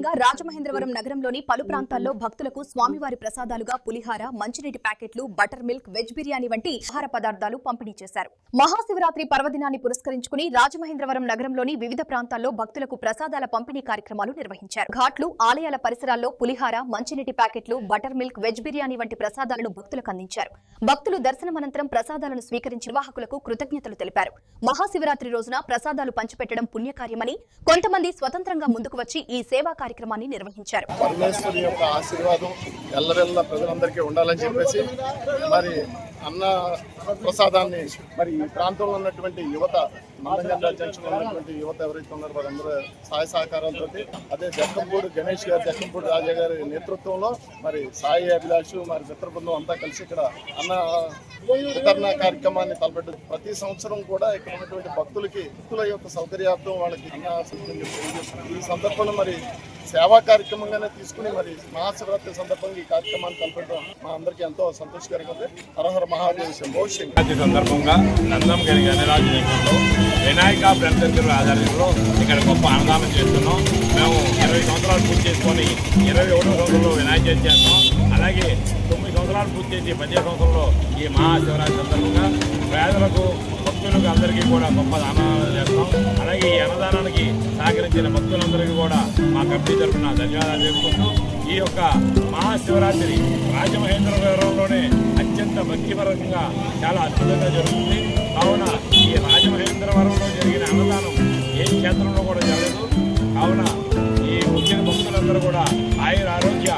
భాగంగా రాజమహేంద్రవరం నగరంలోని పలు ప్రాంతాల్లో భక్తులకు స్వామివారి ప్రసాదాలుగా పులిహార, మంచినీటి ప్యాకెట్లు, బటర్ మిల్క్, వెజ్ బిర్యానీ వంటి ఆహార పదార్థాలు పంపిణీ చేశారు. మహాశివరాత్రి పర్వదినాన్ని పురస్కరించుకుని రాజమహేంద్రవరం నగరంలోని వివిధ ప్రాంతాల్లో భక్తులకు ప్రసాదాల పంపిణీ కార్యక్రమాలు నిర్వహించారు. ఘాట్లు, ఆలయాల పరిసరాల్లో పులిహార, మంచినీటి ప్యాకెట్లు, బటర్ మిల్క్, వెజ్ బిర్యానీ వంటి ప్రసాదాలను భక్తులకు అందించారు. భక్తులు దర్శనం అనంతరం ప్రసాదాలను స్వీకరించి నిర్వాహకులకు కృతజ్ఞతలు తెలిపారు. మహాశివరాత్రి రోజున ప్రసాదాలు పంచిపెట్టడం పుణ్యకార్యమని కొంతమంది స్వతంత్రంగా ముందుకు వచ్చి ఈ సేవా కార్యక్రమాన్ని నిర్వహించారు. పరమేశ్వరి యొక్క ఆశీర్వాదం ఎల్లరెల్ల ప్రజలందరికీ ఉండాలని చెప్పేసి మరి అన్న ప్రసాదాన్ని మరి ఈ ప్రాంతంలో ఉన్నటువంటి యువత, మండగండ జంక్షన్ ఉన్నటువంటి యువత ఎవరైతే ఉన్నారో వారందరూ సహాయ సహకారాలతో, అదే జక్కంపూడి గణేష్ గారు, జక్కంపూడి రాజా గారి నేతృత్వంలో మరి సాయి అభిలాష్ మరి మిత్ర బృందం అంతా కలిసి ఇక్కడ అన్న వితరణ కార్యక్రమాన్ని తలపెట్టు. ప్రతి సంవత్సరం కూడా ఇక్కడ ఉన్నటువంటి భక్తుల యొక్క సౌకర్యార్థం వాళ్ళకి అన్న ఈ సందర్భంలో మరి సేవా కార్యక్రమంగానే తీసుకుని మరి మహాశివరాత్రి సందర్భంగా ఈ కార్యక్రమాన్ని తలపెట్టడం మా అందరికీ ఎంతో సంతోషకరంగా ఉంది. హరహర మహాదేవ్ శంభో శంకర్. సందర్భంగా నందంగిరి గణరాజు దేశంలో వినాయక బ్రహ్మచర్య ఆధ్వర్యంలో ఇక్కడ గొప్ప అన్నదానం చేస్తున్నాం. మేము 20 సంవత్సరాలు పూర్తి చేసుకొని 21వ సంవత్సరంలో వినాయక చవితి చేస్తాం. అలాగే 9 సంవత్సరాలు పూర్తి చేసి 15 సంవత్సరంలో ఈ మహాశివరాత్రి సందర్భంగా పేదలకు, భక్తులకు అందరికీ కూడా గొప్ప అన్నదానం చేస్తాం. అలాగే ఈ అన్నదానానికి సహకరించిన భక్తులందరికీ కూడా మా కమిటీ తరఫున ధన్యవాదాలు తెలుపుకుంటూ ఈ యొక్క మహాశివరాత్రి రాజమహేంద్రవరంలోనే అత్యంత భక్తిపరంగా చాలా అద్భుతంగా జరుగుతుంది. కావున ఈ రాజమహేంద్రవరంలో జరిగిన అన్నదానం ఏ క్షేత్రంలో కూడా జరగదు. కావున ఈ వచ్చిన భక్తులందరూ కూడా ఆయుర ఆరోగ్య